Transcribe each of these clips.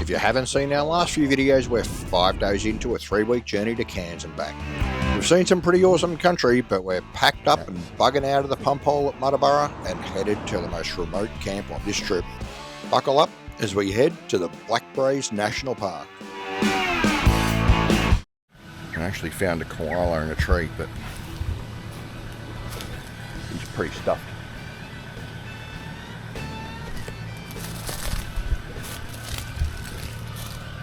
If you haven't seen our last few videos, we're 5 days into a 3-week journey to Cairns and back. We've seen some pretty awesome country, but we're packed up and bugging out of the pump hole at Mbar and headed to the most remote camp on this trip. Buckle up as we head to the Blackbraes National Park. I actually found a koala in a tree, but he's pretty stuffed.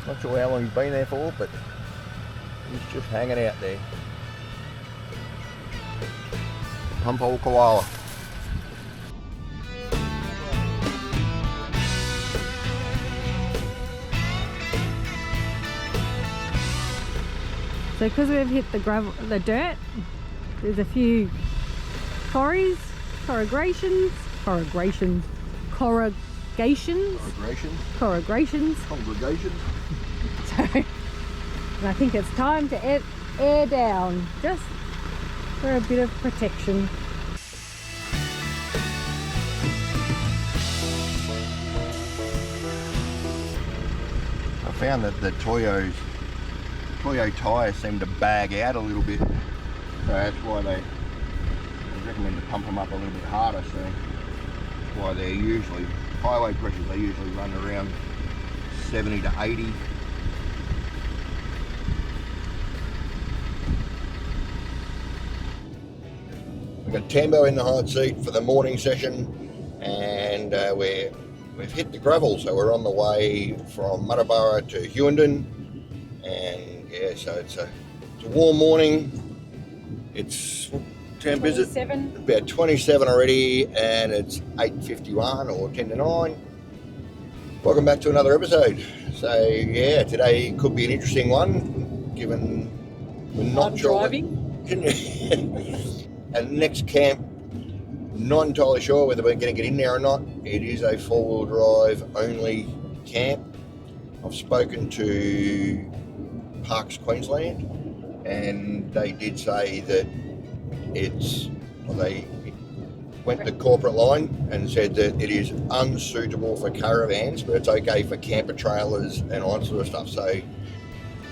Not sure how long he's been there for, but he's just hanging out there. Pump hole koala. So because we've hit the gravel, the dirt, there's a few corrugations. So I think it's time to air down, just for a bit of protection. I found that the Toyo tyres seem to bag out a little bit, so that's why they recommend to pump them up a little bit harder. So that's why they're usually highway pressures. They usually run around 70 to 80. We've got Tambo in the hot seat for the morning session, and we've hit the gravel, so we're on the way from Mbar to Hughenden, and yeah, so it's a warm morning. It's what temp is it? 27. About 27 already, and it's 8:51 or 10 to 9. Welcome back to another episode. So yeah, today could be an interesting one, given we're not driving. And next camp, not entirely sure whether we're going to get in there or not. It is a 4-wheel drive only camp. I've spoken to Parks Queensland, and they did say that they went the corporate line and said that it is unsuitable for caravans, but it's okay for camper trailers and all that sort of stuff. So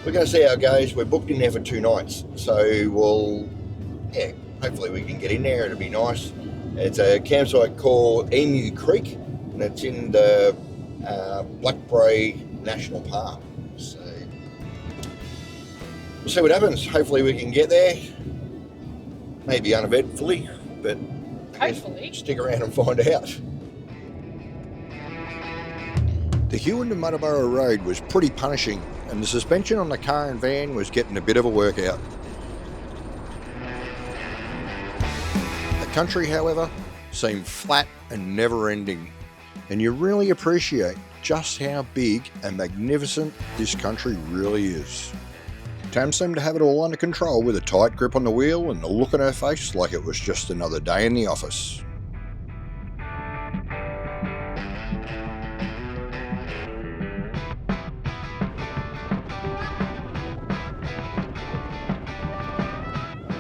we're going to see how it goes. We're booked in there for 2 nights, so hopefully we can get in there. It'll be nice. It's a campsite called Emu Creek, and it's in the Blackbraes National Park. So we'll see what happens. Hopefully we can get there. Maybe uneventfully, but hopefully stick around and find out. The Hughenden Mbar road was pretty punishing, and the suspension on the car and van was getting a bit of a workout. The country, however, seemed flat and never-ending, and you really appreciate just how big and magnificent this country really is. Tam seemed to have it all under control, with a tight grip on the wheel and the look on her face like it was just another day in the office.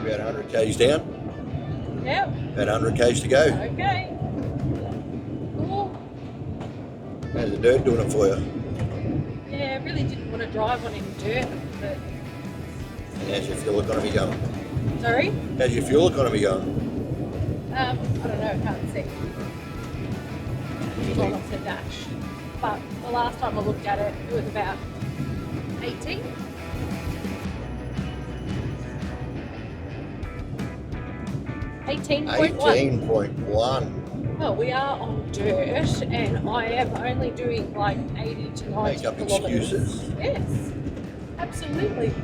About 100 k's down. Yep. About 100 k's to go. Okay. Cool. How's the dirt doing it for you? Yeah, I really didn't want to drive on any dirt, but... And how's your fuel economy going? Sorry? How's your fuel economy going? I don't know, I can't see. It's all off the dash. But the last time I looked at it, it was about 18. $18.1. Well, we are on dirt, and I am only doing like 80 to 90 Make up kilometers. Excuses. Yes, absolutely.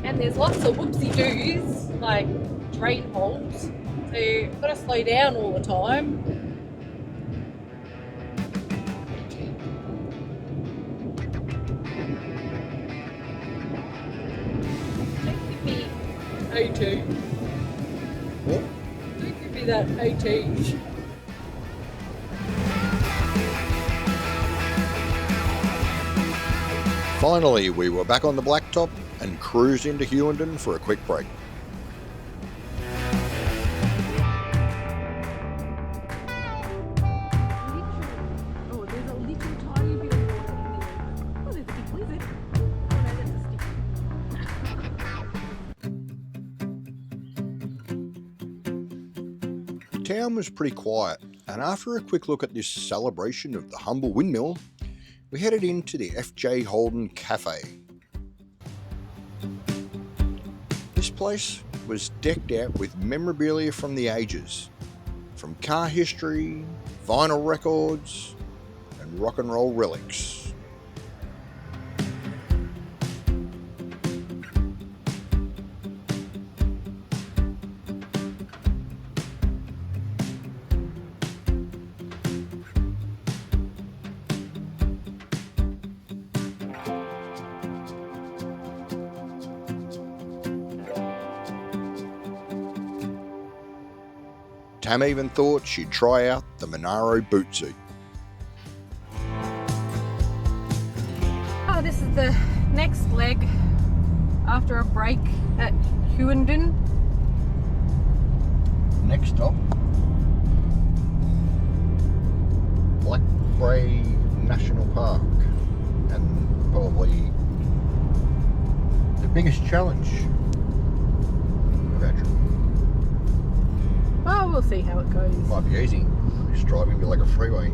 And there's lots of whoopsie-doos, like drain holes, so you've got to slow down all the time. Don't give me O2. What? Don't give me that O2. Finally, we were back on the blacktop and cruised into Hughenden for a quick break. town was pretty quiet, and after a quick look at this celebration of the humble windmill, we headed into the F.J. Holden Cafe. This place was decked out with memorabilia from the ages, from car history, vinyl records, and rock and roll relics. Tam even thought she'd try out the Monaro boot suit. Oh, this is the next leg after a break at Hughenden. Next stop, Blackbraes National Park, and probably the biggest challenge of our trip. Oh, we'll see how it goes. Might be easy, just driving me like a freeway.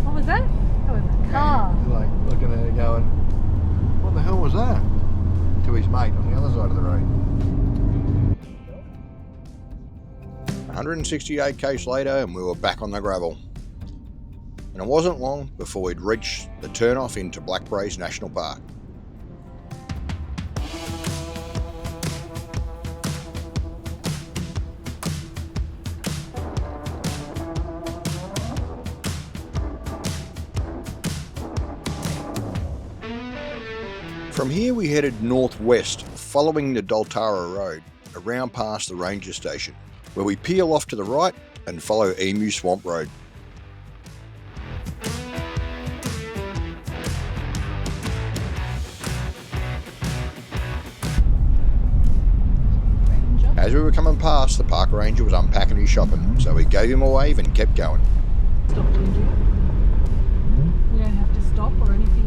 What was that? That was a car. He's like looking at it going, what the hell was that? To his mate on the other side of the road. 168 k's later and we were back on the gravel. And it wasn't long before we'd reached the turn-off into Blackbraes National Park. From here we headed northwest, following the Doltara Road, around past the ranger station, where we peel off to the right and follow Emu Swamp Road. As we were coming past, the park ranger was unpacking his shopping, so we gave him a wave and kept going. Stop, Ginger. You don't have to stop or anything.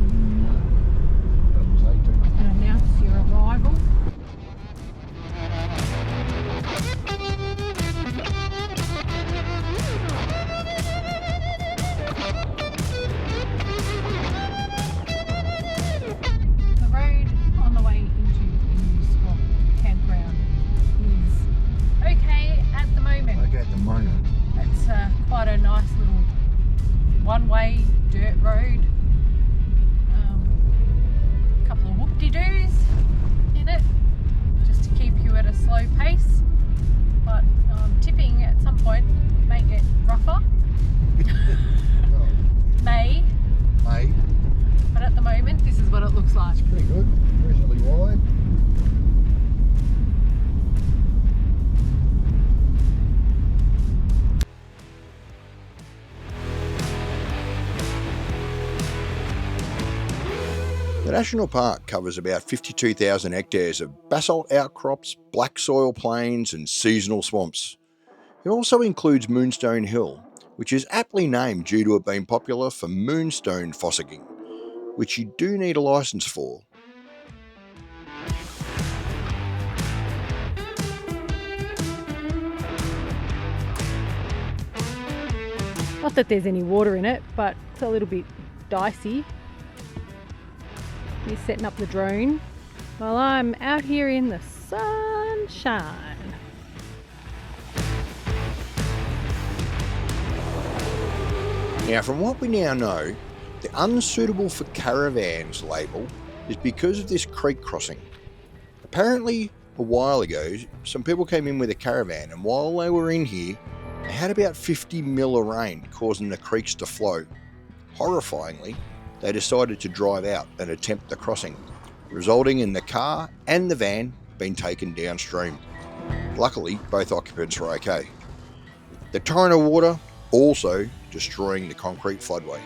And announce your arrival. The road on the way into Emu Swamp campground is okay at the moment. Okay, at the moment. It's quite a nice little one-way dirt road. A couple of whoop-de-doos in it, just to keep you at a slow pace. But tipping at some point it may get rougher. May. But at the moment, this is what it looks like. It's pretty good, reasonably wide. The National Park covers about 52,000 hectares of basalt outcrops, black soil plains and seasonal swamps. It also includes Moonstone Hill, which is aptly named due to it being popular for moonstone fossicking, which you do need a licence for. Not that there's any water in it, but it's a little bit dicey. He's setting up the drone while I'm out here in the sunshine. Now, from what we now know, the Unsuitable for Caravans label is because of this creek crossing. Apparently, a while ago, some people came in with a caravan, and while they were in here, they had about 50 mil of rain, causing the creeks to flow. Horrifyingly, they decided to drive out and attempt the crossing, resulting in the car and the van being taken downstream. Luckily, both occupants were okay. The torrent of water also destroying the concrete floodway.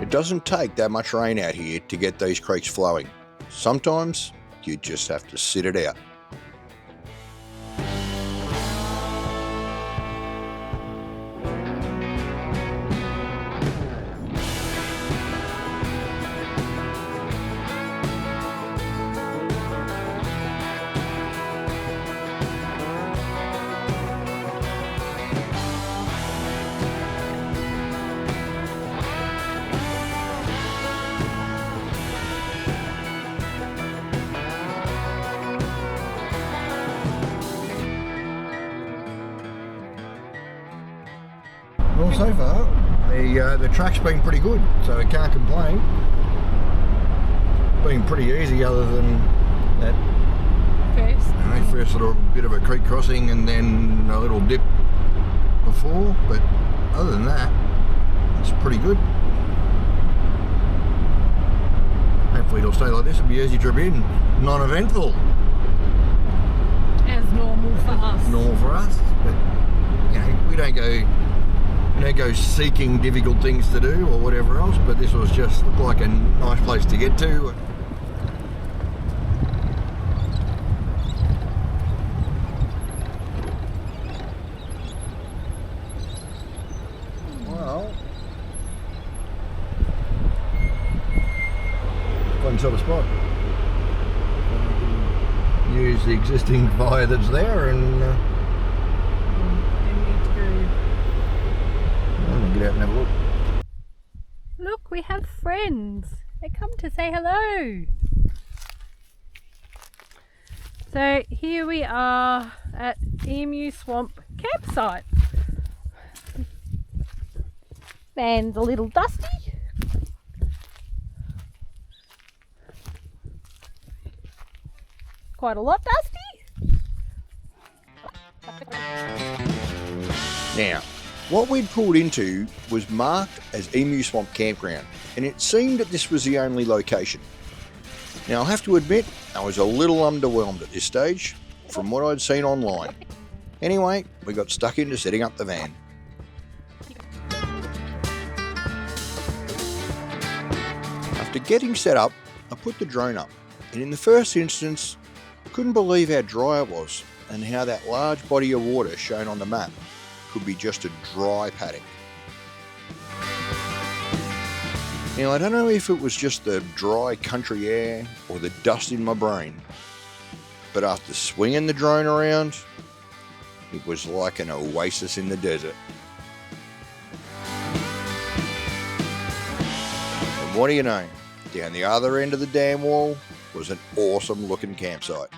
It doesn't take that much rain out here to get these creeks flowing. Sometimes you just have to sit it out. Well, so far the track's been pretty good, so I can't complain. Been pretty easy, other than that first little bit of a creek crossing and then a little dip before. But other than that, it's pretty good. Hopefully it'll stay like this. It'll be easy trip in, non-eventful. As normal for us. Normal for us, but you know, we don't go seeking difficult things to do or whatever else, but this was just looked like a nice place to get to. Well, fun sort of spot. Use the existing fire that's there and get out and have a look. Look, we have friends. They come to say hello. So here we are at Emu Swamp campsite. Van's a little dusty. Quite a lot dusty. Now, what we'd pulled into was marked as Emu Swamp Campground, and it seemed that this was the only location. Now, I'll have to admit, I was a little underwhelmed at this stage from what I'd seen online. Anyway, we got stuck into setting up the van. After getting set up, I put the drone up, and in the first instance, I couldn't believe how dry it was and how that large body of water shown on the map could be just a dry paddock. Now, I don't know if it was just the dry country air or the dust in my brain, but after swinging the drone around, it was like an oasis in the desert. And what do you know, down the other end of the dam wall was an awesome looking campsite.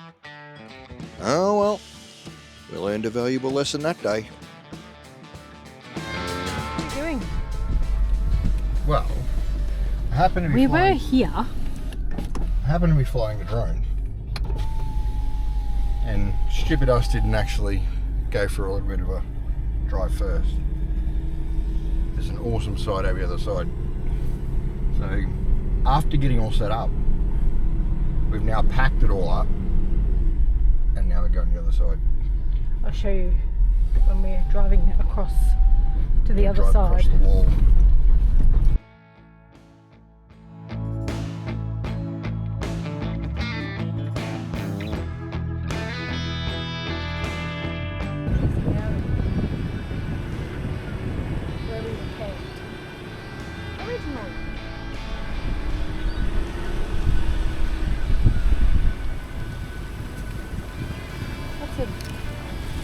Oh well, we learned a valuable lesson that day. Well, I happened to be flying the drone, and stupid us didn't actually go for a little bit of a drive first. There's an awesome site over the other side. So after getting all set up, we've now packed it all up, and now we're going the other side. I'll show you when we're driving across to the other side. Across the wall.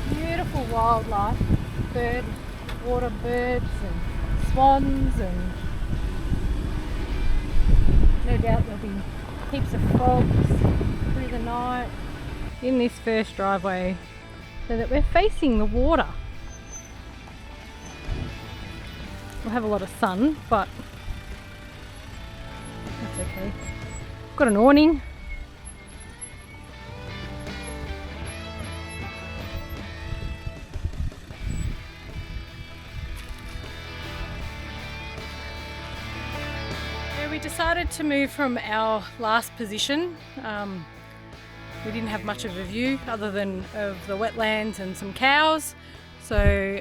Beautiful wildlife, water birds and swans, and no doubt there'll be heaps of frogs through the night in this first driveway, so that we're facing the water. We'll have a lot of sun, but that's okay. Got an awning. We decided to move from our last position. We didn't have much of a view other than of the wetlands and some cows. So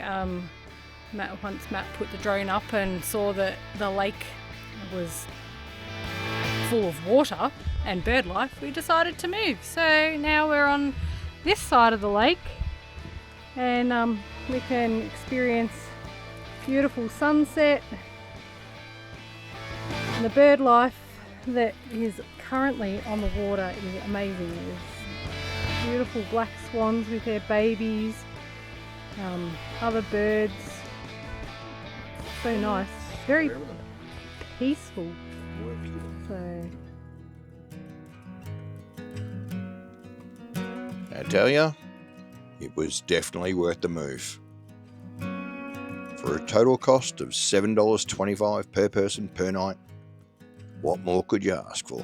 once Matt put the drone up and saw the lake was full of water and bird life, we decided to move. So now we're on this side of the lake, and we can experience beautiful sunset. And the bird life that is currently on the water is amazing. There's beautiful black swans with their babies, other birds. So nice, very peaceful. So I tell you, it was definitely worth the move. For a total cost of $7.25 per person per night, what more could you ask for?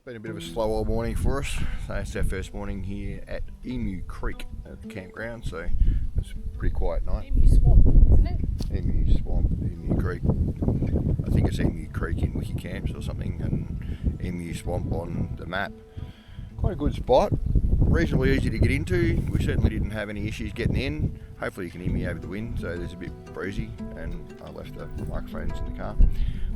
Been a bit of a slow old morning for us. So it's our first morning here at Emu Creek at the campground, so it's a pretty quiet night. Emu Swamp, isn't it? Emu Swamp, Emu Creek. I think it's Emu Creek in Wiki Camps or something, and Emu Swamp on the map. Quite a good spot, reasonably easy to get into. We certainly didn't have any issues getting in. Hopefully you can hear me over the wind, so there's a bit breezy, and I left the microphones in the car.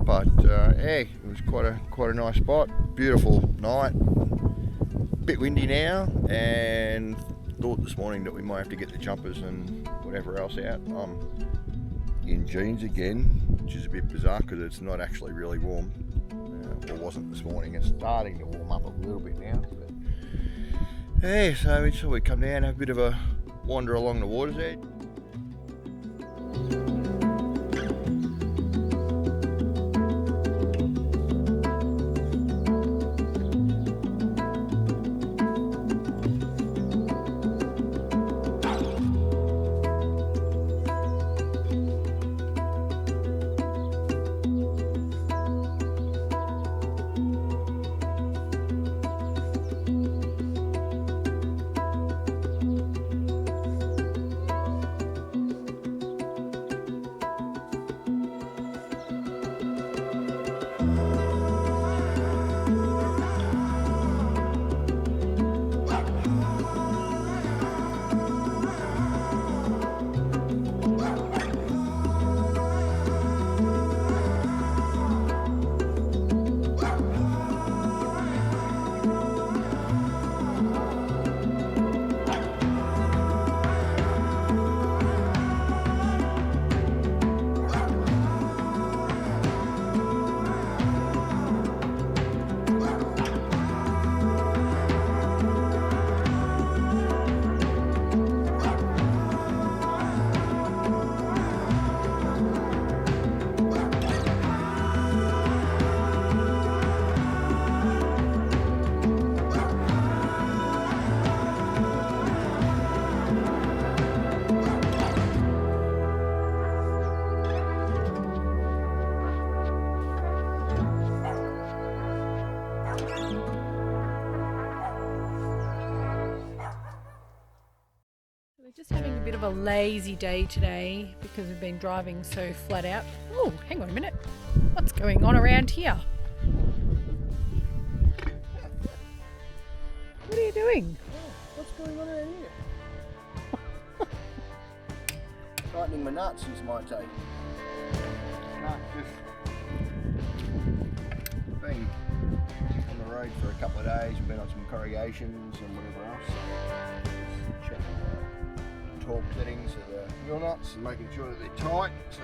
But yeah, it was quite a nice spot. Beautiful night. Bit windy now, and thought this morning that we might have to get the jumpers and whatever else out. I'm in jeans again, which is a bit bizarre because it's not actually really warm. Or wasn't this morning. It's starting to warm up a little bit now. But yeah, so we thought we'd come down and have a bit of a wander along the water's edge. We're just having a bit of a lazy day today because we've been driving so flat out. Oh, hang on a minute. What's going on around here? What are you doing? What's going on around here? Tightening my nuts is my take. Just been on the road for a couple of days, been on some corrugations and whatever else. Just checking the torque settings of the wheel nuts and making sure that they're tight. So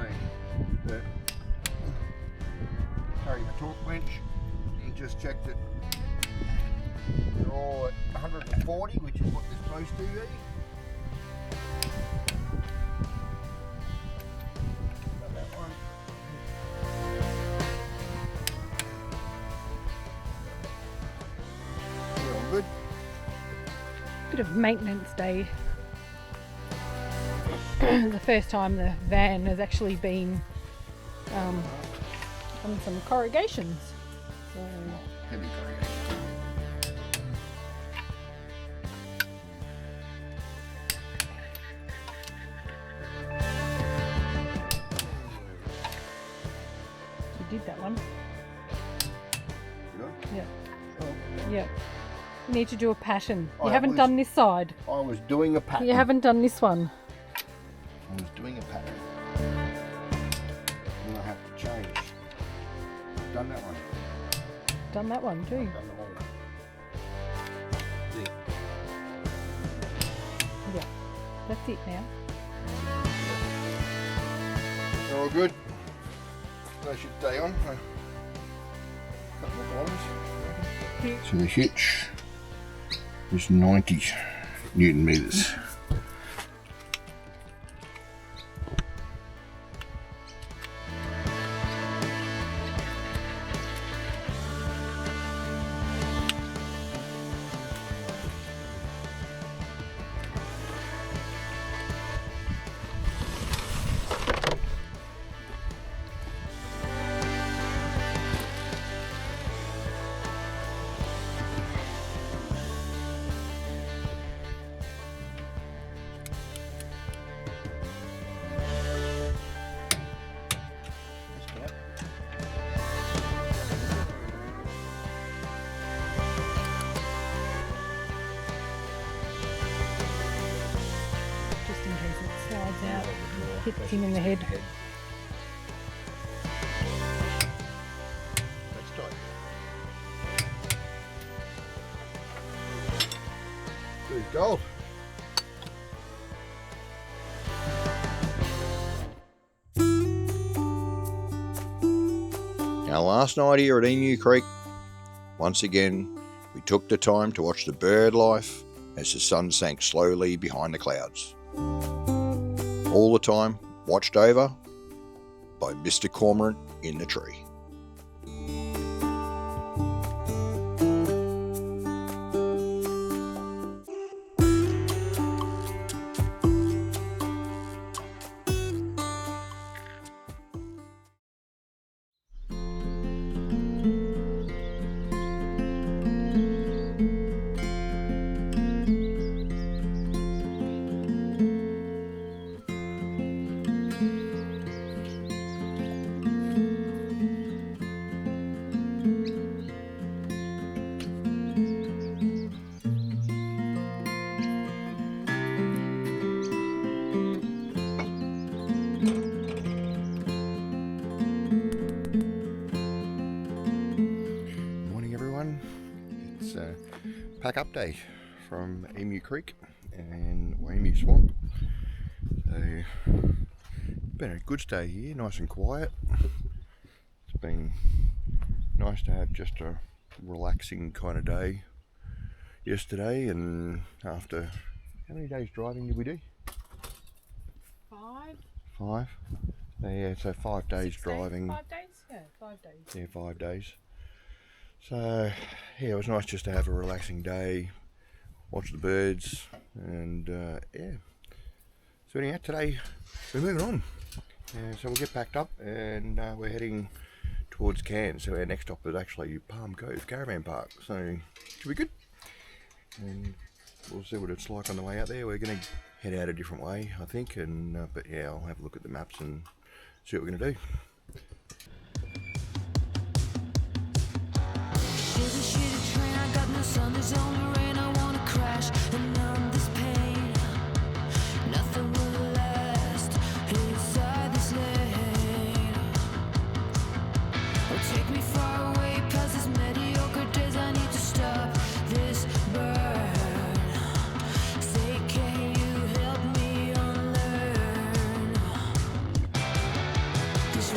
carry my torque wrench just checked that they're all at 140, which is what they're supposed to be. Got that one. Yeah, all good. Bit of maintenance day. The first time the van has actually been on some corrugations. So, Heavy corrugation. you did that one. Did I? Yeah. Oh. Yeah. You need to do a pattern. You I haven't was- done this side. I was doing a pattern. You haven't done this one. I was doing a pattern. And I have to change. I've done that one. Done that one too. I've done them all. See? Yeah. That's it now. They're all good. They should stay on. A couple of kilometres. So the hitch is 90 Newton meters. Just in case it slides out. Hits him in the head. That's tight. Good gold. Our last night here at Emu Creek, once again, we took the time to watch the bird life as the sun sank slowly behind the clouds. All the time watched over by Mr. Cormorant in the tree. Morning everyone, it's a pack up day from Emu Creek and Emu Swamp. So, been a good stay here, nice and quiet. It's been nice to have just a relaxing kind of day yesterday, and after, how many days driving did we do? 5? 5? Yeah, so 5 days 6 days? driving. 5 days? Yeah, 5 days. Yeah, 5 days. So, yeah, it was nice just to have a relaxing day, watch the birds, and yeah. So anyhow, today we're moving on. So we'll get packed up and we're heading towards Cairns. So our next stop is actually Palm Cove Caravan Park. So it should be good. And we'll see what it's like on the way out there. We're going to head out a different way, I think. And but yeah, I'll have a look at the maps and see what we're going to do. There's a shitty train, I got no sun, there's only rain, I wanna crash and numb this pain. Nothing will last inside this lane. Oh, take me far away past this mediocre days, I need to stop this burn. Say, can you help me unlearn this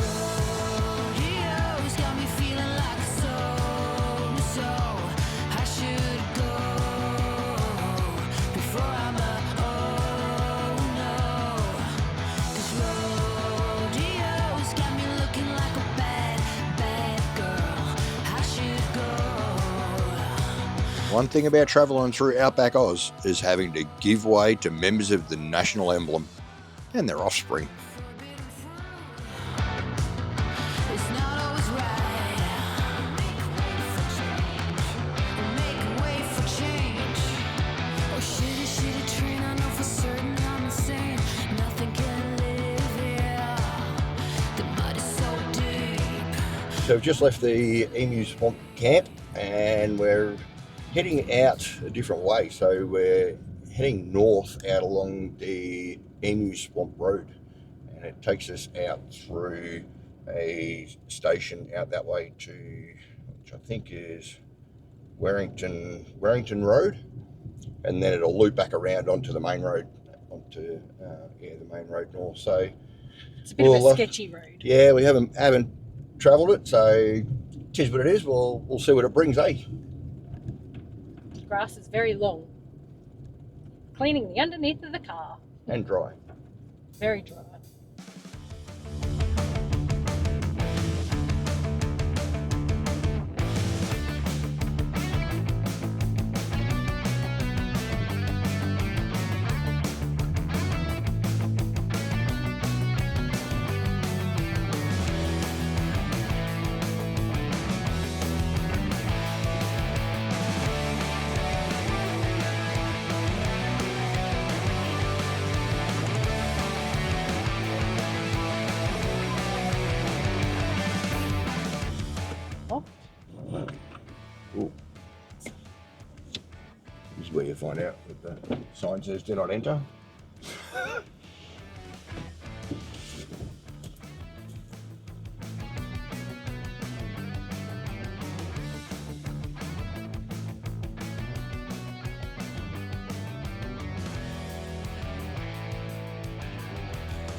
One thing about travelling through Outback Oz is having to give way to members of the national emblem and their offspring. It's not always right. Make way for change. Oh, shitty train. I know for certain I'm insane. Nothing can live here. The mud is so deep. So we've just left the Emu Swamp camp and we're heading out a different way. So we're heading north out along the Emu Swamp Road, and it takes us out through a station out that way to, which I think is Warrington Road, and then it'll loop back around onto the main road, onto the main road north. So It's a bit of a sketchy road. yeah, we haven't travelled it, so it is what it is. We'll see what it brings, eh? The grass is very long. Cleaning the underneath of the car. And dry. Very dry. Ooh. This is where you find out that the sign says do not enter.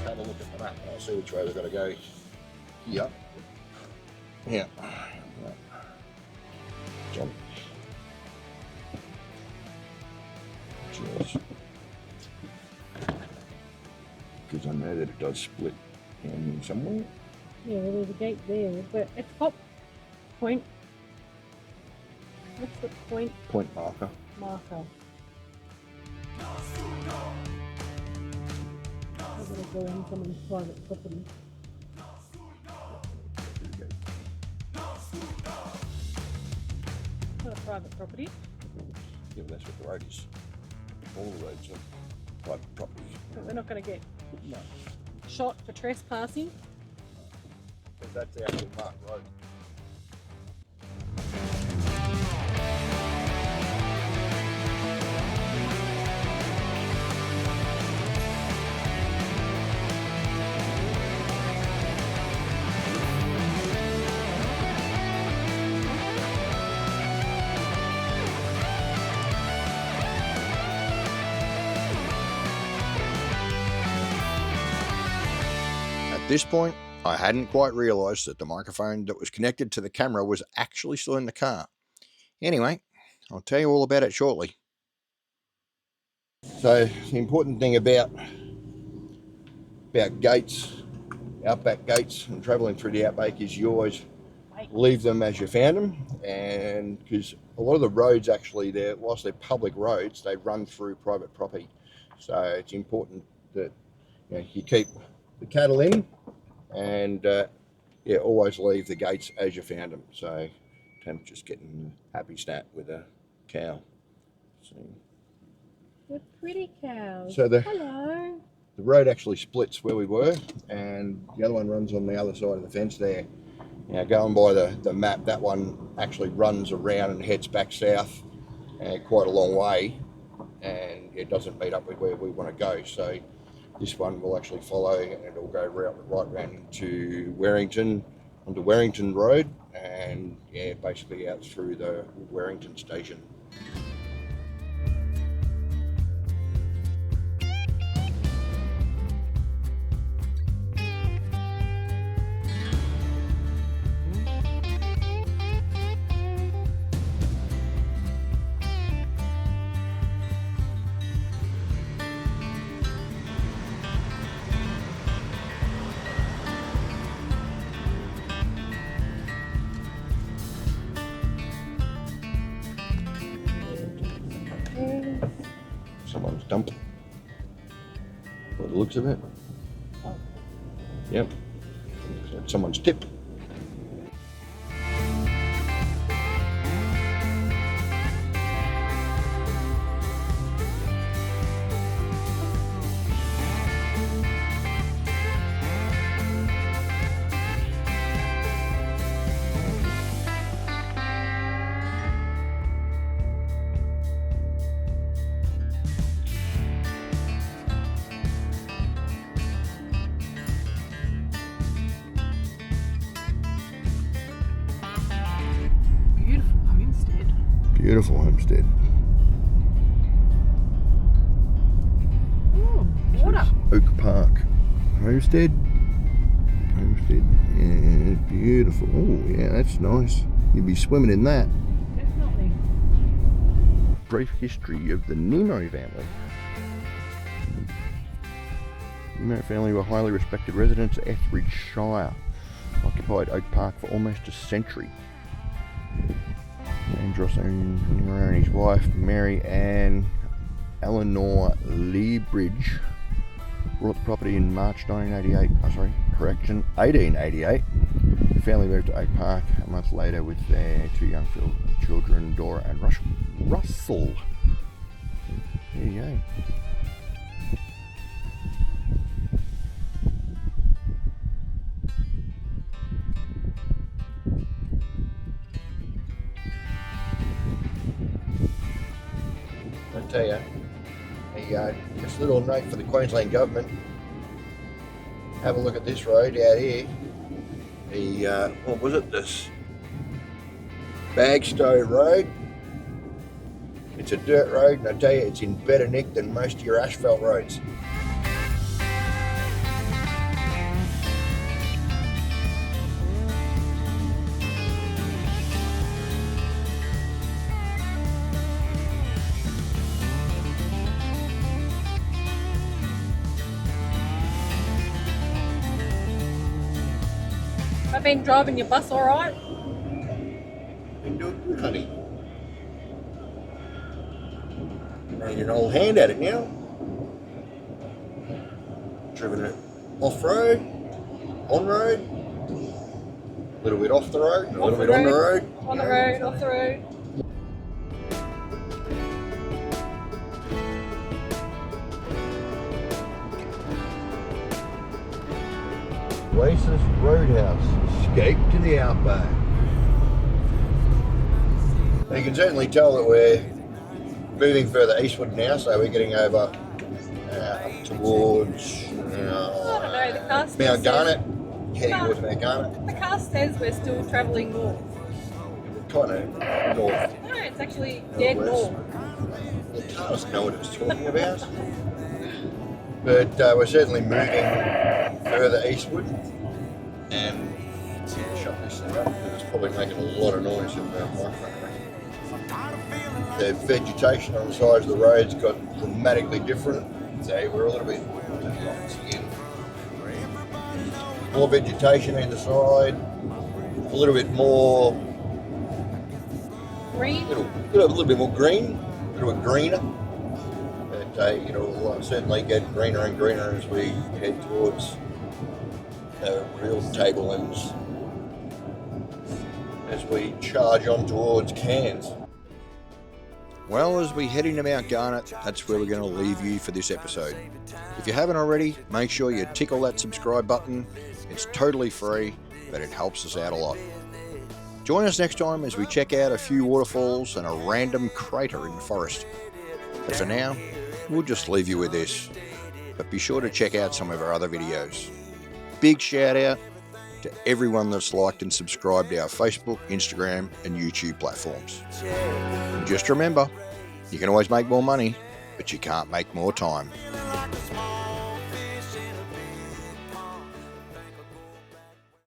Have a look at the map and I'll see which way we've got to go. Here. Yeah. John. Cheers. Because I know that it does split in somewhere. Yeah, well, there's a gate there, but it's pop point. What's the point Point marker. marker? I'm gonna go on someone's private property. Not a private property. Yeah, that's what the road is. All the roads are private property. But we're not going to get No, shot for trespassing. but that's the actual marked road. At this point, I hadn't quite realised that the microphone that was connected to the camera was actually still in the car. Anyway, I'll tell you all about it shortly. So the important thing about gates, outback gates, and travelling through the outback is you always leave them as you found them, and because a lot of the roads actually, whilst they're public roads, they run through private property. So it's important that you keep the cattle in, and always leave the gates as you found them. So I'm just getting a happy snap with a cow. So, They're pretty cows. So Hello. the road actually splits where we were, and the other one runs on the other side of the fence there. Now, going by the map, that one actually runs around and heads back south quite a long way, and it doesn't meet up with where we want to go. So this one will actually follow, and it'll go right round into Warrington, onto Warrington Road, and basically out through the Warrington station. someone's dump. By the looks of it. Yep. Looks like someone's tip. Beautiful homestead. Ooh, water. Oak Park homestead. Yeah, beautiful. Oh, yeah, that's nice. You'd be swimming in that. Definitely. Brief history of the Nemo family. Nemo family were highly respected residents of Etheridge Shire. Occupied Oak Park for almost a century. Andros Nemo and his wife Mary Ann Eleanor Leabridge bought the property in March 1888. The family moved to Oak Park a month later with their two young children, Dora and Russell. There you go. I tell you, just a little note for the Queensland government. Have a look at this road out here. What was it? This Bagstow Road. It's a dirt road, and I tell you, it's in better nick than most of your asphalt roads. I've been driving your bus all right? Been doing good, honey. Made an old hand at it now. Driven it off-road, on-road, a little bit off the road, and a little bit on the road. On the road, off the road. Oasis Roadhouse, escape to the Outback. You can certainly tell that we're moving further eastward now, so we're getting over up towards Mount Garnet, heading towards Mount Garnet. The car says we're still travelling north. Kind of north. No, it's actually dead north. The car doesn't know what it's talking about. But we're certainly moving further eastward, and shut this thing up because it's probably making a lot of noise in the microphone. The vegetation on the sides of the roads got dramatically different, so we're a little bit more vegetation either side, a little bit more Green? a little bit more green, a little bit greener. It'll certainly get greener and greener as we head towards the real tablelands, as we charge on towards Cairns. Well, as we head into Mount Garnet, that's where we're going to leave you for this episode. If you haven't already, make sure you tickle that subscribe button. It's totally free, but it helps us out a lot. Join us next time as we check out a few waterfalls and a random crater in the forest. But for now, we'll just leave you with this. But be sure to check out some of our other videos. Big shout out to everyone that's liked and subscribed to our Facebook, Instagram and YouTube platforms. And just remember, you can always make more money, but you can't make more time.